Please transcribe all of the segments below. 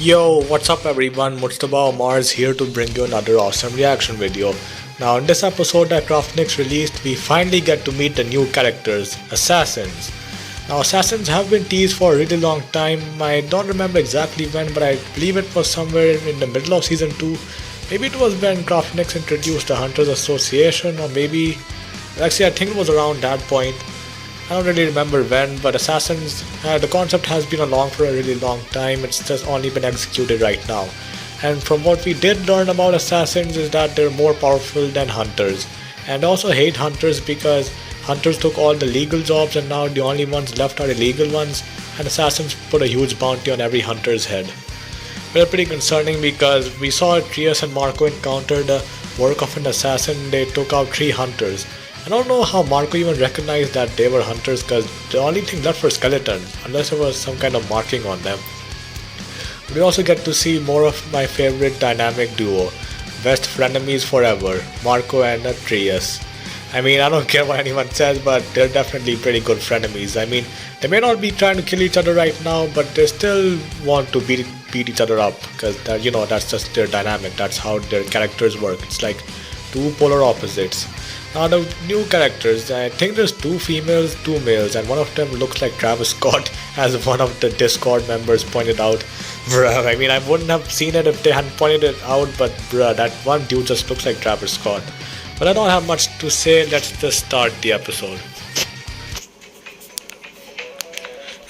Yo, what's up everyone, Murtaba Mars here to bring you another awesome reaction video. Now in this episode that Craftnix released, we finally get to meet the new characters, Assassins. Now Assassins have been teased for a really long time. I don't remember exactly when, but I believe it was somewhere in the middle of season 2. Maybe it was when Craftnix introduced the Hunters Association, or maybe actually I think it was around that point. I don't really remember when, but Assassins, the concept has been along for a really long time. It's just only been executed right now. And from what we did learn about Assassins is that they're more powerful than Hunters. And also hate Hunters because Hunters took all the legal jobs and now the only ones left are illegal ones. And Assassins put a huge bounty on every Hunter's head. They're pretty concerning because we saw Atreus and Marco encounter the work of an assassin. They took out 3 Hunters. I don't know how Marco even recognized that they were hunters because the only thing left were skeletons, unless there was some kind of marking on them. We also get to see more of my favorite dynamic duo, best frenemies forever, Marco and Atreus. I mean, I don't care what anyone says, but they're definitely pretty good frenemies. I mean, they may not be trying to kill each other right now, but they still want to beat each other up because that's just their dynamic. That's how their characters work. It's like two polar opposites. Now the new characters, I think there's 2 females, 2 males, and one of them looks like Travis Scott, as one of the Discord members pointed out. Bruh, I mean, I wouldn't have seen it if they hadn't pointed it out, but bruh, that one dude just looks like Travis Scott. But I don't have much to say, let's just start the episode.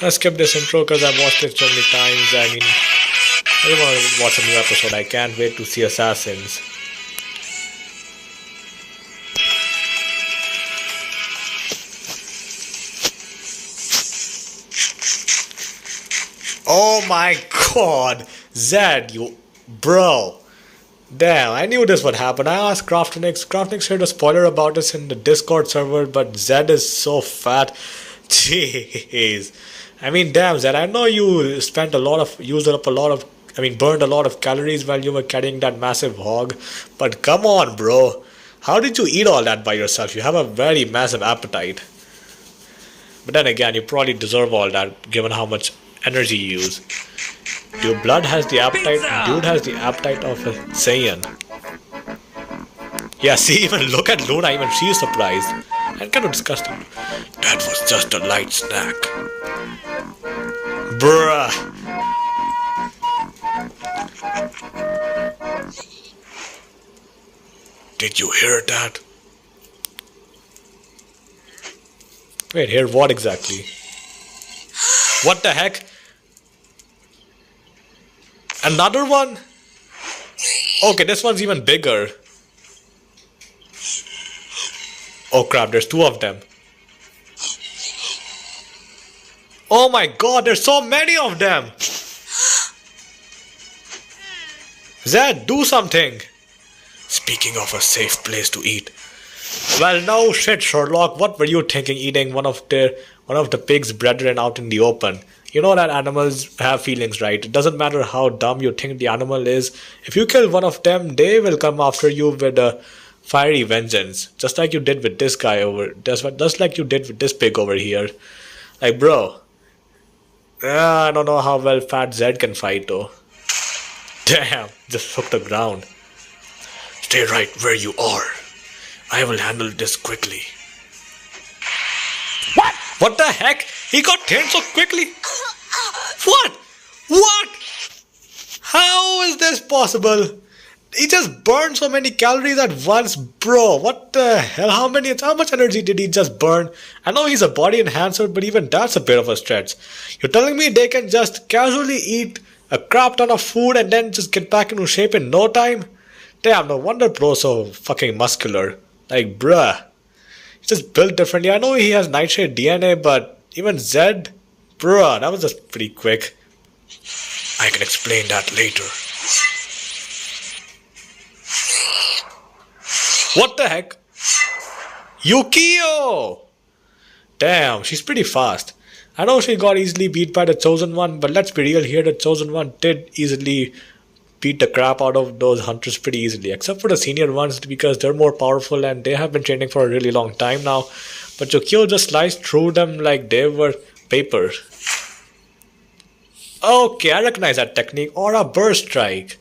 I'll skip this intro because I've watched it so many times. I mean, I don't want to watch a new episode, I can't wait to see Assassins. Oh my god, Zed, you bro. Damn, I knew this would happen. I asked Craftnix. Craftnix shared a spoiler about this in the Discord server, but Zed is so fat. Jeez. I mean, damn, Zed, I know you burned a lot of calories while you were carrying that massive hog, but come on, bro. How did you eat all that by yourself? You have a very massive appetite. But then again, you probably deserve all that, given how much energy you use. Your blood has the appetite, dude has the appetite of a Saiyan. Yeah, see, even look at Luna, even she's surprised. And kind of disgusting. That was just a light snack. Bruh. Did you hear that? Wait, hear what exactly? What the heck? Another one? Okay, this one's even bigger. Oh crap, there's 2 of them. Oh my god, there's so many of them! Zed, do something! Speaking of a safe place to eat. Well, no shit, Sherlock. What were you thinking eating one of the pig's brethren out in the open? You know that animals have feelings, right? It doesn't matter how dumb you think the animal is. If you kill one of them, they will come after you with a fiery vengeance. Just like you did with this guy just like you did with this pig over here. Like, bro. I don't know how well Fat Zed can fight though. Damn, just hooked the ground. Stay right where you are. I will handle this quickly. What? What the heck? He got tamed so quickly? What? What? How is this possible? He just burned so many calories at once, bro. What the hell? How much energy did he just burn? I know he's a body enhancer, but even that's a bit of a stretch. You're telling me they can just casually eat a crap ton of food and then just get back into shape in no time? Damn, no wonder bro's so fucking muscular. Like, bruh. He's just built differently. I know he has nightshade DNA, but even Zed? Bruh, that was just pretty quick. I can explain that later. What the heck? Yukio! Damn, she's pretty fast. I know she got easily beat by the Chosen One, but let's be real here, the Chosen One did easily beat the crap out of those hunters pretty easily, except for the senior ones because they're more powerful and they have been training for a really long time now. But Yukio just sliced through them like they were paper. Okay, I recognize that technique. Aura Burst Strike.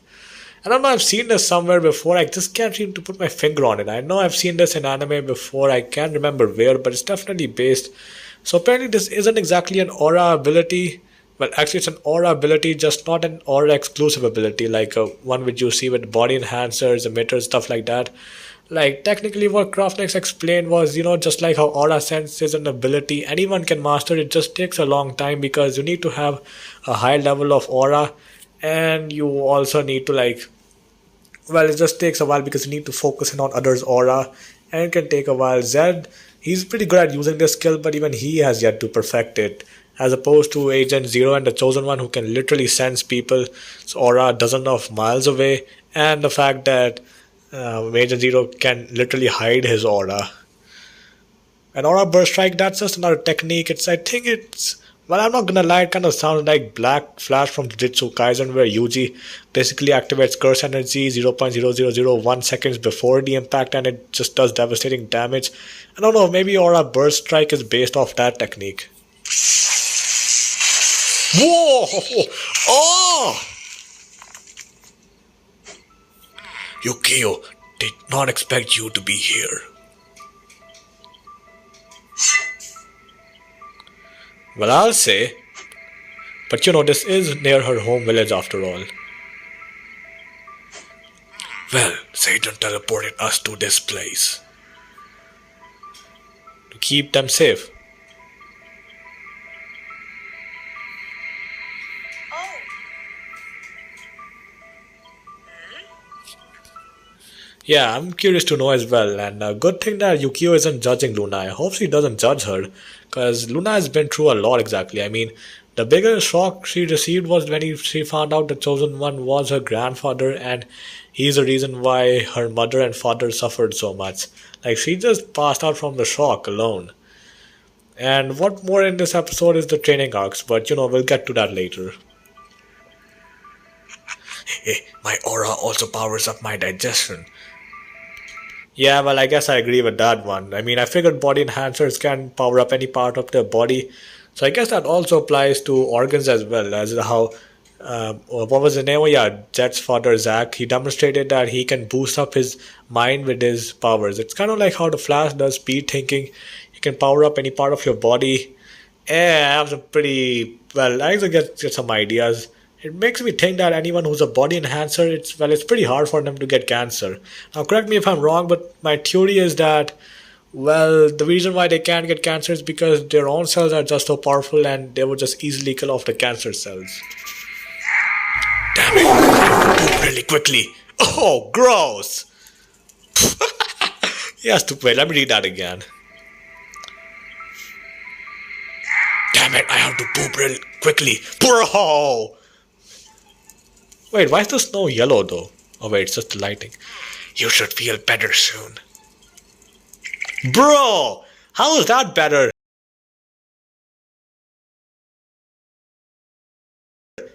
I don't know, I've seen this somewhere before. I just can't seem to put my finger on it. I know I've seen this in anime before. I can't remember where, but it's definitely based. So apparently this isn't exactly an aura ability. Well, actually it's an aura ability, just not an aura exclusive ability like one which you see with body enhancers, emitters, stuff like that. Like technically what Craftnex explained was, just like how aura sense is an ability, anyone can master it, just takes a long time because you need to have a high level of aura, and you also need to well, it just takes a while because you need to focus in on others' aura, and it can take a while. Zed, he's pretty good at using this skill, but even he has yet to perfect it. As opposed to Agent Zero and the Chosen One, who can literally sense people's aura dozens of miles away, and the fact that Agent Zero can literally hide his aura. An aura burst strike, that's just another technique. I think it's, well, I'm not gonna lie, it kind of sounds like Black Flash from Jujutsu Kaisen, where Yuji basically activates curse energy 0.0001 seconds before the impact and it just does devastating damage. I don't know, maybe aura burst strike is based off that technique. Whoa! Oh! Yukio did not expect you to be here. Well, I'll say. But this is near her home village after all. Well, Satan teleported us to this place. To keep them safe. Yeah, I'm curious to know as well, and a good thing that Yukio isn't judging Luna. I hope she doesn't judge her, because Luna has been through a lot exactly. I mean, the biggest shock she received was when she found out the Chosen One was her grandfather, and he's the reason why her mother and father suffered so much. Like, she just passed out from the shock alone. And what more in this episode is the training arcs, but we'll get to that later. Hey, my aura also powers up my digestion. Yeah, well, I guess I agree with that one. I mean, I figured body enhancers can power up any part of their body. So I guess that also applies to organs as well, as how, what was the name? Oh, yeah, Jet's father, Zack, he demonstrated that he can boost up his mind with his powers. It's kind of like how the Flash does speed thinking. You can power up any part of your body. Yeah, I have some pretty, well, I actually get some ideas. It makes me think that anyone who's a body enhancer, it's pretty hard for them to get cancer. Now, correct me if I'm wrong, but my theory is that, well, the reason why they can't get cancer is because their own cells are just so powerful and they would just easily kill off the cancer cells. Damn it! Poop really quickly. Oh, gross! Yeah, stupid. Let me read that again. Damn it! I have to poop really quickly, bro. Wait, why is the snow yellow though? Oh wait, it's just the lighting. You should feel better soon. Bro! How is that better?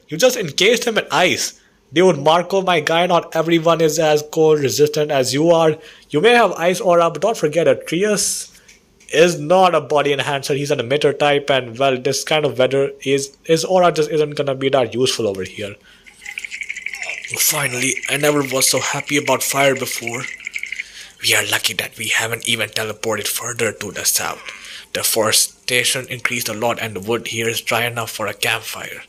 You just encased him in ice. Dude, Marco, my guy, not everyone is as cold resistant as you are. You may have ice aura, but don't forget Atreus is not a body enhancer. He's an emitter type, and well, this kind of weather, his aura just isn't gonna be that useful over here. Finally, I never was so happy about fire before. We are lucky that we haven't even teleported further to the south. The forestation increased a lot and the wood here is dry enough for a campfire.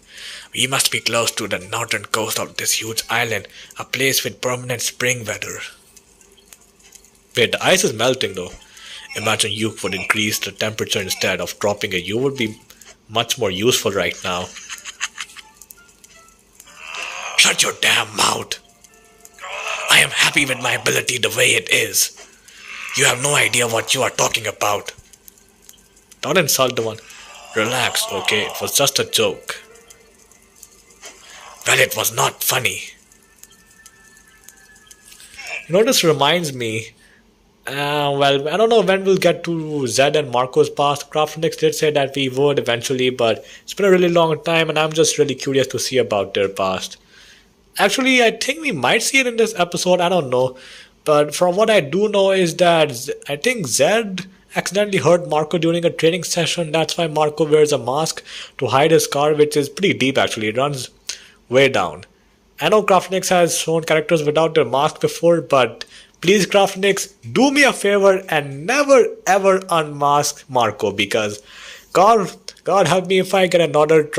We must be close to the northern coast of this huge island, a place with permanent spring weather. Wait, the ice is melting though. Imagine you would increase the temperature instead of dropping it. You would be much more useful right now. Shut your damn mouth. I am happy with my ability the way it is. You have no idea what you are talking about. Don't insult the one. Relax, okay? It was just a joke. Well, it was not funny. This reminds me. Well, I don't know when we'll get to Zed and Marco's past. Craftnix did say that we would eventually, but it's been a really long time and I'm just really curious to see about their past. Actually, I think we might see it in this episode, I don't know. But from what I do know is that I think Zed accidentally hurt Marco during a training session. That's why Marco wears a mask to hide his scar, which is pretty deep actually. It runs way down. I know Craftnix has shown characters without their mask before, but please Craftnix, do me a favor and never ever unmask Marco, because God help me if I get another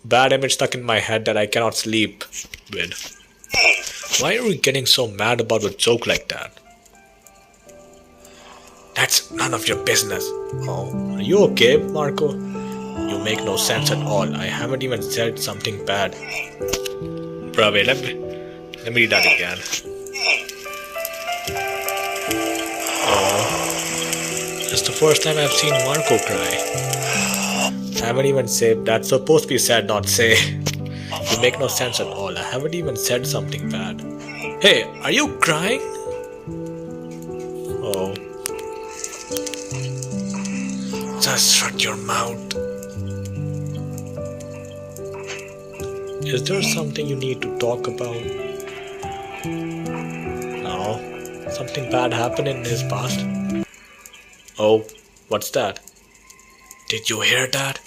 bad image stuck in my head that I cannot sleep with. Why are we getting so mad about a joke like that? That's none of your business. Oh, are you okay, Marco? You make no sense at all. I haven't even said something bad. Bruh, wait, let me read that again. Oh, it's the first time I've seen Marco cry. I haven't even said that's supposed to be said, not say. You make no sense at all. I haven't even said something bad. Hey, are you crying? Oh. Just shut your mouth. Is there something you need to talk about? No. Something bad happened in his past? Oh, what's that? Did you hear that?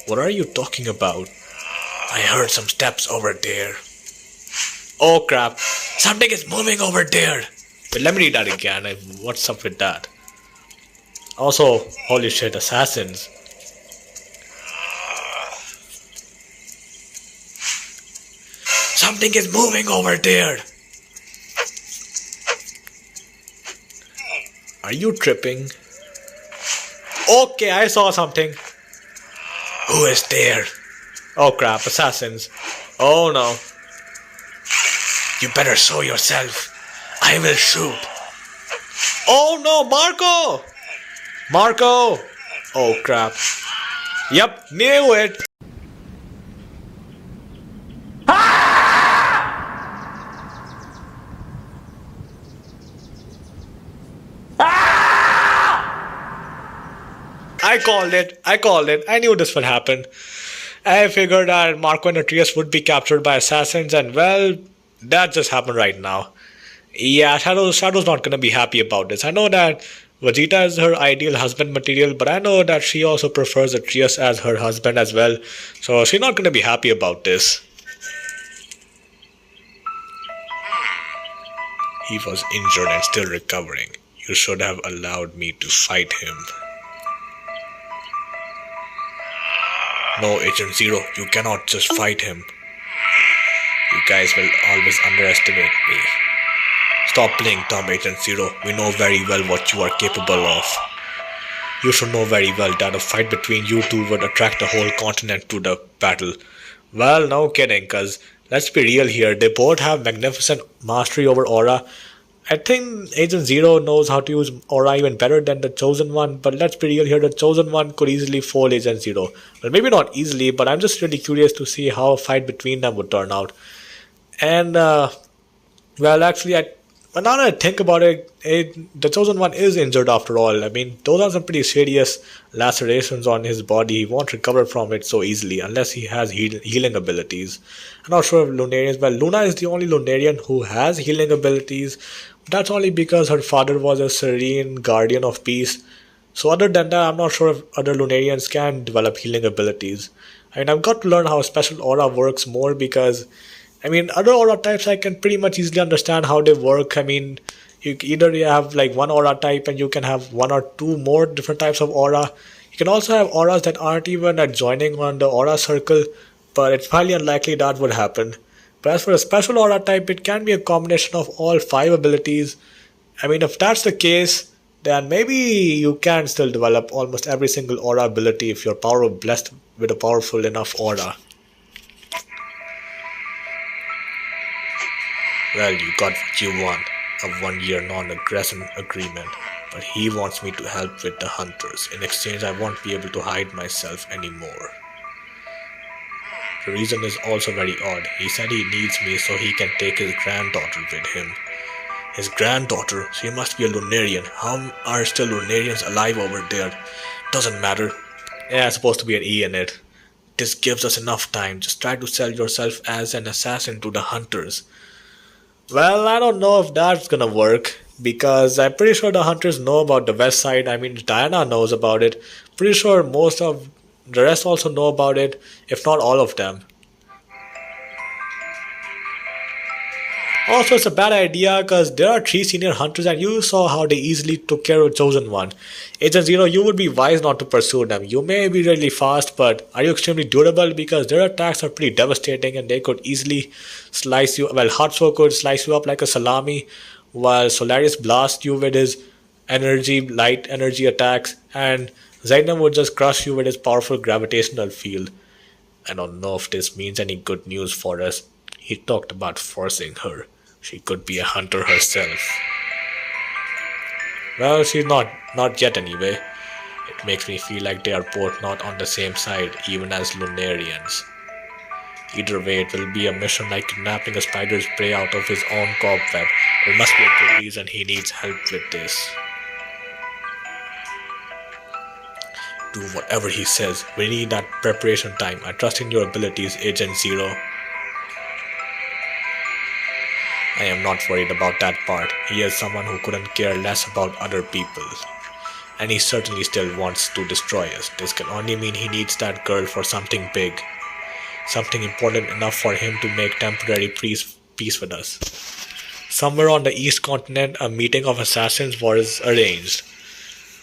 What are you talking about? I heard some steps over there. Oh crap. Something is moving over there. But let me read that again. What's up with that? Also, holy shit, assassins. Something is moving over there. Are you tripping? Okay, I saw something. Who is there? Oh crap, assassins. Oh no. You better show yourself. I will shoot. Oh no, Marco! Marco! Oh crap. Yep, knew it. I called it. I knew this would happen. I figured that Marco and Atreus would be captured by assassins, and well, that just happened right now. Yeah, Shadow's not gonna be happy about this. I know that Vegeta is her ideal husband material, but I know that she also prefers Atreus as her husband as well, so she's not gonna be happy about this. He was injured and still recovering. You should have allowed me to fight him. No, Agent Zero, you cannot just fight him. You guys will always underestimate me. Stop playing dumb, Agent Zero. We know very well what you are capable of. You should know very well that a fight between you two would attract the whole continent to the battle. Well, no kidding, cause let's be real here. They both have magnificent mastery over aura. I think Agent Zero knows how to use aura even better than the Chosen One, but let's be real here, the Chosen One could easily fool Agent Zero. Well, maybe not easily, but I'm just really curious to see how a fight between them would turn out. And, well, actually, now that I think about it, the Chosen One is injured after all. I mean, those are some pretty serious lacerations on his body. He won't recover from it so easily unless he has healing abilities. I'm not sure if Lunarians, well, Luna is the only Lunarian who has healing abilities. That's only because her father was a serene guardian of peace. So other than that, I'm not sure if other Lunarians can develop healing abilities. I mean, I've got to learn how special aura works more because, I mean, other aura types I can pretty much easily understand how they work. I mean, you have like one aura type and you can have one or two more different types of aura. You can also have auras that aren't even adjoining on the aura circle, but it's highly unlikely that would happen. But as for a special aura type, it can be a combination of all 5 abilities. I mean, if that's the case, then maybe you can still develop almost every single aura ability if you're blessed with a powerful enough aura. Well, you got what you want, a 1-year non-aggression agreement, but he wants me to help with the hunters. In exchange, I won't be able to hide myself anymore. The reason is also very odd. He said he needs me so he can take his granddaughter with him. His granddaughter? She must be a Lunarian. How are still Lunarians alive over there? Doesn't matter. Yeah, it's supposed to be an E in it. This gives us enough time. Just try to sell yourself as an assassin to the hunters. Well, I don't know if that's gonna work. because I'm pretty sure the hunters know about the west side. I mean, Diana knows about it. Pretty sure most of the rest also know about it, if not all of them. Also, it's a bad idea because there are three senior hunters and you saw how they easily took care of Chosen One. Agent Zero, you would be wise not to pursue them. You may be really fast, but are you extremely durable? Because their attacks are pretty devastating and they could easily slice you. Well, Hatso could slice you up like a salami, while Solaris blasts you with his light energy attacks, and Zainam would just crush you with his powerful gravitational field. I don't know if this means any good news for us. He talked about forcing her. She could be a hunter herself. Well, she's not yet anyway. It makes me feel like they are both not on the same side, even as Lunarians. Either way, it will be a mission like kidnapping a spider's prey out of his own cobweb. There must be a good reason he needs help with this. Do whatever he says. We need that preparation time. I trust in your abilities, Agent Zero. I am not worried about that part. He is someone who couldn't care less about other people. And he certainly still wants to destroy us. This can only mean he needs that girl for something big. Something important enough for him to make temporary peace with us. Somewhere on the East Continent, a meeting of assassins was arranged.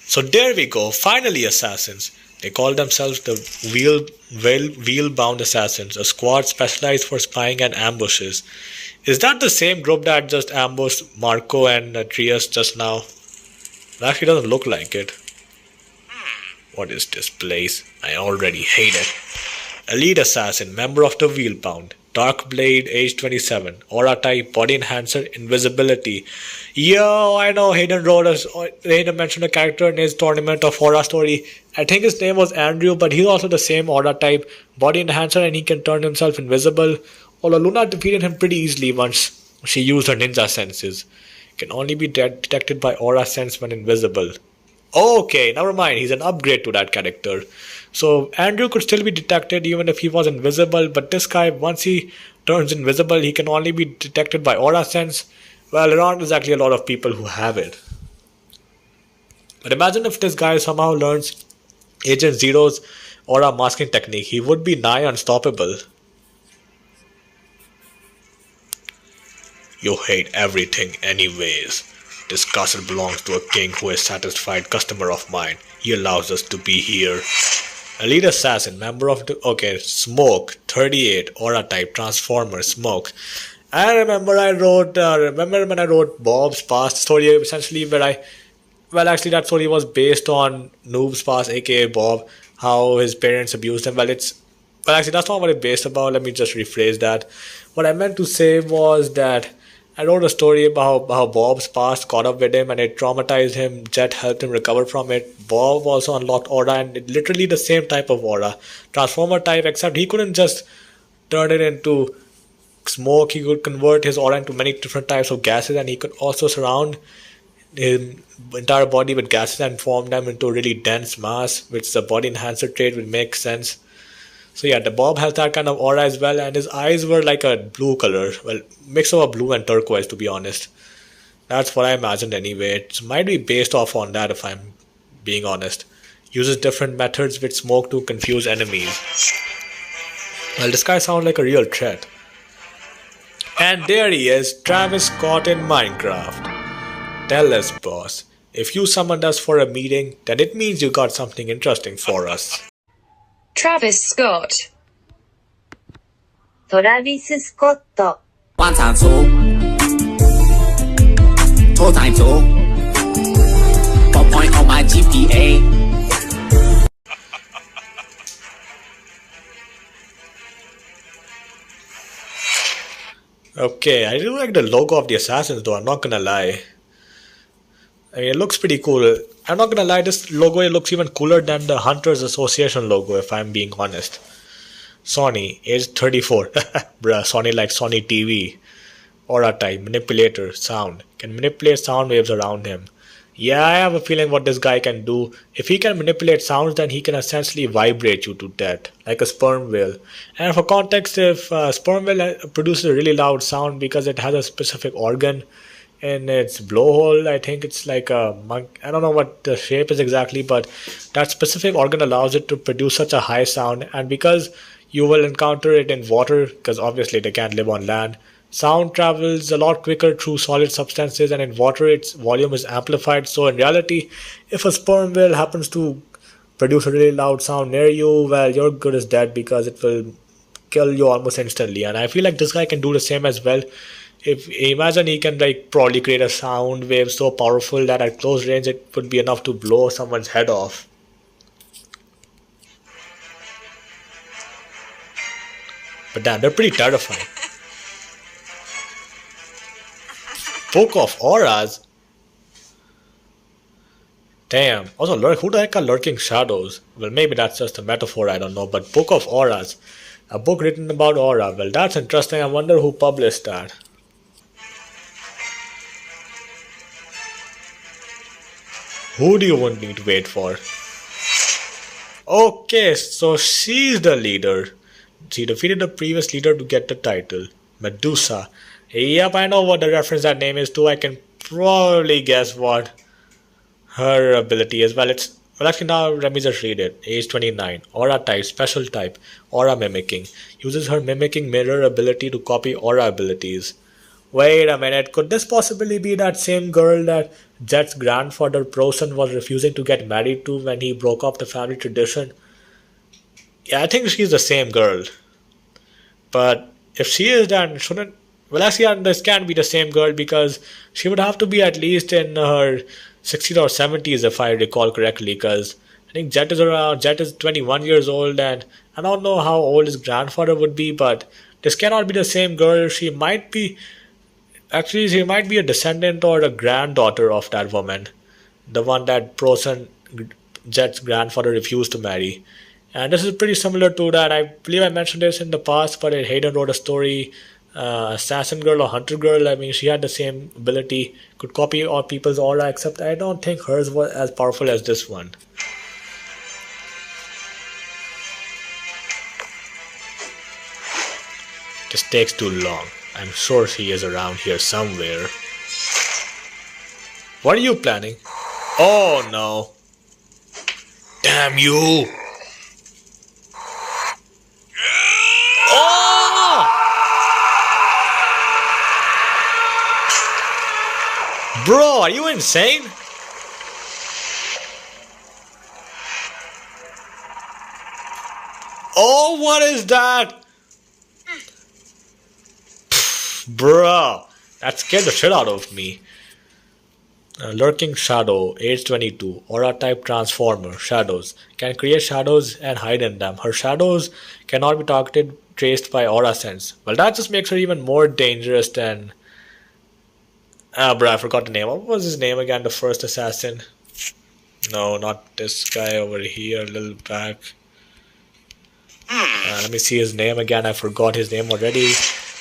So there we go, finally assassins. They call themselves the Wheel-Bound Assassins, a squad specialized for spying and ambushes. Is that the same group that just ambushed Marco and Atreus just now? It actually doesn't look like it. What is this place? I already hate it. Elite Assassin, member of the Wheelbound. Dark Blade, age 27. Aura type, body enhancer, invisibility. Yo, I know Hayden mentioned a character in his Tournament of Aura story. I think his name was Andrew, but he's also the same aura type, body enhancer, and he can turn himself invisible. Although Luna defeated him pretty easily once she used her ninja senses. Can only be detected by aura sense when invisible. Okay, never mind, he's an upgrade to that character. So Andrew could still be detected even if he was invisible, but this guy, once he turns invisible, he can only be detected by aura sense. Well, there aren't exactly a lot of people who have it. But imagine if this guy somehow learns Agent Zero's aura masking technique, he would be nigh unstoppable. You hate everything anyways. This castle belongs to a king who is a satisfied customer of mine. He allows us to be here. Elite Assassin, member of the... Okay, Smoke, 38, Aura type, Transformer, Smoke. I remember when I wrote Bob's past story, essentially well, actually that story was based on Noob's past, aka Bob, how his parents abused him. Well, actually that's not what it's based about. Let me just rephrase that. What I meant to say was that I wrote a story about how Bob's past caught up with him and it traumatized him. Jet helped him recover from it. Bob also unlocked aura, and literally the same type of aura. Transformer type, except he couldn't just turn it into smoke. He could convert his aura into many different types of gases, and he could also surround his entire body with gases and form them into a really dense mass, which the body enhancer trait would make sense. So yeah, the Bob has that kind of aura as well, and his eyes were like a blue color. Well, mix of a blue and turquoise, to be honest. That's what I imagined anyway. It might be based off on that if I'm being honest. Uses different methods with smoke to confuse enemies. Well, this guy sounds like a real threat. And there he is, Travis Scott in Minecraft. Tell us, boss, if you summoned us for a meeting, then it means you got something interesting for us. Travis Scott. トラビス・スコット One time two, two time two, 4 point on my GPA. Okay, I do like the logo of the Assassins though, I'm not gonna lie. I mean, it looks pretty cool. I'm not gonna lie, this logo it looks even cooler than the Hunters Association logo, if I'm being honest. Sony, age 34. Bruh, Sony like Sony TV. Aura type, manipulator, sound. Can manipulate sound waves around him. Yeah, I have a feeling what this guy can do. If he can manipulate sounds, then he can essentially vibrate you to death, like a sperm whale. And for context, if sperm whale produces a really loud sound because it has a specific organ, in its blowhole. I think it's like a monk. I don't know what the shape is exactly, but that specific organ allows it to produce such a high sound. And because you will encounter it in water, because obviously they can't live on land, sound travels a lot quicker through solid substances, and in water its volume is amplified. So in reality, if a sperm whale happens to produce a really loud sound near you, well, you're good as dead because it will kill you almost instantly. And I feel like this guy can do the same as well. If imagine he can like probably create a sound wave so powerful that at close range it would be enough to blow someone's head off. But damn, they're pretty terrifying. Book of auras. Damn. Also, who the heck are lurking shadows? Well, maybe that's just a metaphor, I don't know. But Book of Auras. A book written about aura. Well, that's interesting. I wonder who published that. Who do you want me to wait for? Okay, so she's the leader. She defeated the previous leader to get the title. Medusa. Yep, I know what the reference that name is to. I can probably guess what her ability is. Well, actually, now let me just read it. Age 29. Aura type, special type. Aura mimicking. Uses her mimicking mirror ability to copy aura abilities. Wait a minute. Could this possibly be that same girl that Jet's grandfather Prosen was refusing to get married to when he broke up the family tradition? Yeah, I think she's the same girl. But if she is, then shouldn't. Well, actually, this can't be the same girl because she would have to be at least in her 60s or 70s, if I recall correctly. Because I think Jet is 21 years old, and I don't know how old his grandfather would be, but this cannot be the same girl. She might be. Actually, she might be a descendant or a granddaughter of that woman, the one that Prosen, Jet's grandfather, refused to marry. And this is pretty similar to that. I believe I mentioned this in the past, but Hayden wrote a story, Assassin Girl or Hunter Girl. I mean, she had the same ability, could copy all people's aura, except I don't think hers was as powerful as this one. This takes too long. I'm sure she is around here somewhere. What are you planning? Oh no. Damn you! Oh! Bro, are you insane? Oh, what is that? Bro, that scared the shit out of me. Lurking Shadow, age 22, aura type transformer, shadows. Can create shadows and hide in them. Her shadows cannot be targeted, traced by aura sense. Well, that just makes her even more dangerous than... Ah, bro, I forgot the name. What was his name again, the first assassin? No, not this guy over here, a little back. Let me see his name again. I forgot his name already.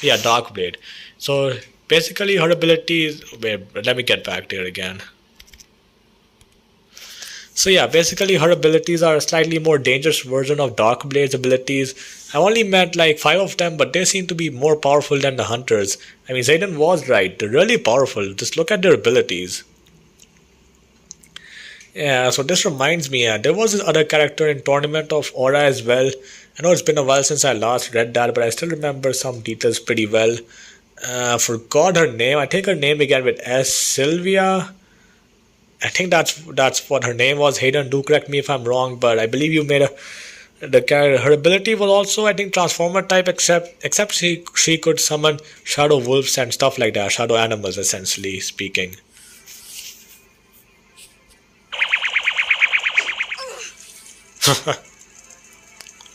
Yeah, Darkblade. So basically her abilities... Wait, let me get back there again. So yeah, basically her abilities are a slightly more dangerous version of Darkblade's abilities. I only met like 5 of them, but they seem to be more powerful than the hunters. I mean, Zayden was right. They're really powerful. Just look at their abilities. Yeah, so this reminds me, there was this other character in Tournament of Aura as well. I know it's been a while since I last read that, but I still remember some details pretty well. Forgot her name. I think her name began with S. Sylvia. I think that's what her name was. Hayden, do correct me if I'm wrong, but I believe you made her ability was also, I think, transformer type, except she could summon shadow wolves and stuff like that, shadow animals, essentially speaking.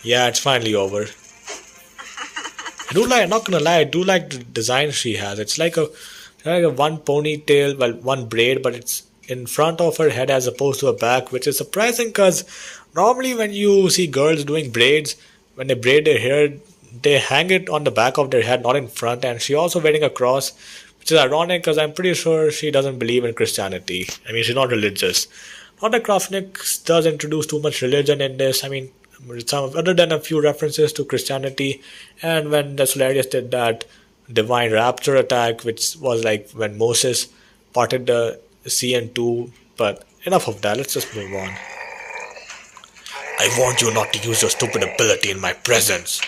Yeah, it's finally over. I'm not gonna lie, I do like the design she has. It's like a one ponytail, well, one braid, but it's in front of her head as opposed to her back, which is surprising because normally when you see girls doing braids, when they braid their hair, they hang it on the back of their head, not in front. And she also wearing a cross, which is ironic because I'm pretty sure she doesn't believe in Christianity. I mean, she's not religious. Not that Krafnik does introduce too much religion in this. I mean, other than a few references to Christianity, and when the Solarius did that divine rapture attack, which was like when Moses parted the sea in two. But enough of that, let's just move on. I warned you not to use your stupid ability in my presence.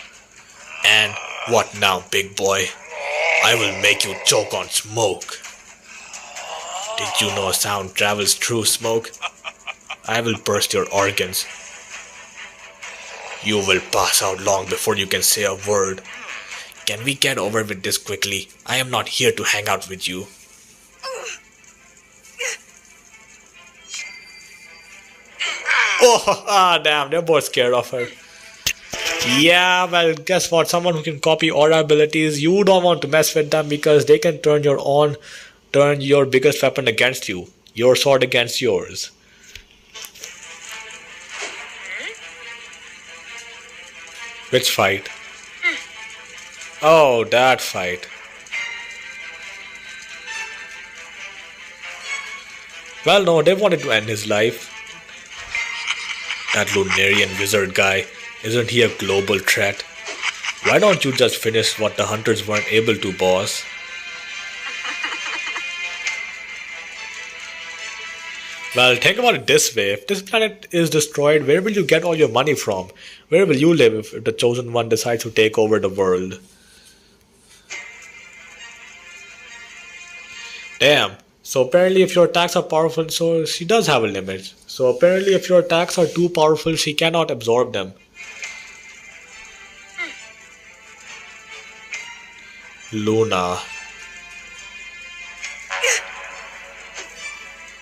And what now, big boy? I will make you choke on smoke. Did you know sound travels through smoke? I will burst your organs. You will pass out long before you can say a word. Can we get over with this quickly? I am not here to hang out with you. Oh, damn, they're both scared of her. Yeah, well, guess what? Someone who can copy aura abilities, you don't want to mess with them because they can turn your biggest weapon against you. Your sword against yours. Which fight? Oh, that fight. Well, no, they wanted to end his life. That Lunarian wizard guy, isn't he a global threat? Why don't you just finish what the hunters weren't able to, boss? Well, think about it this way. If this planet is destroyed, where will you get all your money from? Where will you live if the chosen one decides to take over the world? Damn. So apparently if your attacks are powerful, so she does have a limit. So apparently if your attacks are too powerful, she cannot absorb them. Luna.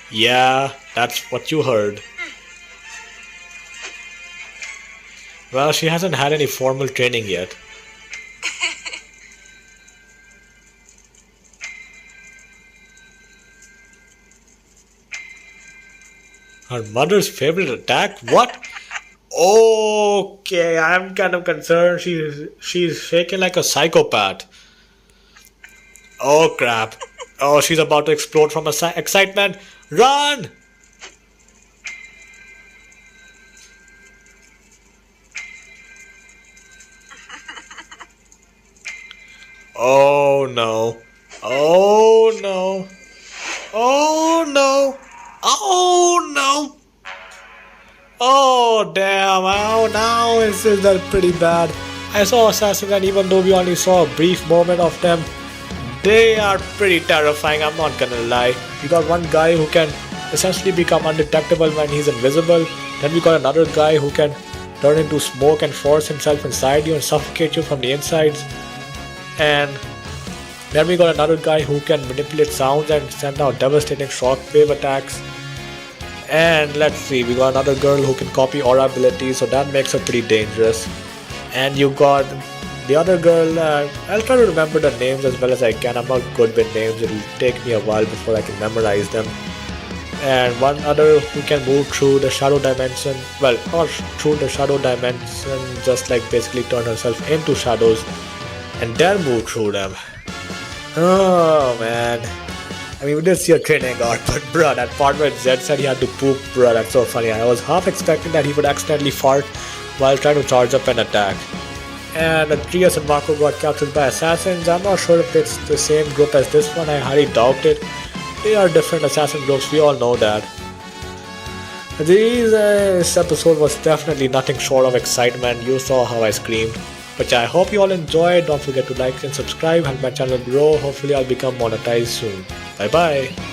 Yeah, that's what you heard. Well, she hasn't had any formal training yet. Her mother's favorite attack? What? Okay, I'm kind of concerned. She's shaking like a psychopath. Oh crap. Oh, she's about to explode from excitement. Run! Oh no. Oh no. Oh no. Oh no. Oh damn. Oh, now is that pretty bad. I saw Assassin, and even though we only saw a brief moment of them, they are pretty terrifying, I'm not gonna lie. You got one guy who can essentially become undetectable when he's invisible. Then we got another guy who can turn into smoke and force himself inside you and suffocate you from the insides. And then we got another guy who can manipulate sounds and send out devastating shockwave attacks. And let's see, we got another girl who can copy aura abilities, so that makes her pretty dangerous. And you got the other girl, I'll try to remember the names as well as I can. I'm not good with names, it'll take me a while before I can memorize them. And one other who can move through the shadow dimension, well, not through the shadow dimension, just like basically turn herself into shadows and then move through them. Oh man. I mean, we did see a training arc, but bruh, that part where Zed said he had to poop, bruh, that's so funny. I was half expecting that he would accidentally fart while trying to charge up an attack. And Atreus and Marco got captured by assassins. I'm not sure if it's the same group as this one, I highly doubt it. They are different assassin groups, we all know that. This episode was definitely nothing short of excitement. You saw how I screamed. But yeah, I hope you all enjoyed. Don't forget to like and subscribe, help my channel grow. Hopefully I'll become monetized soon. Bye bye.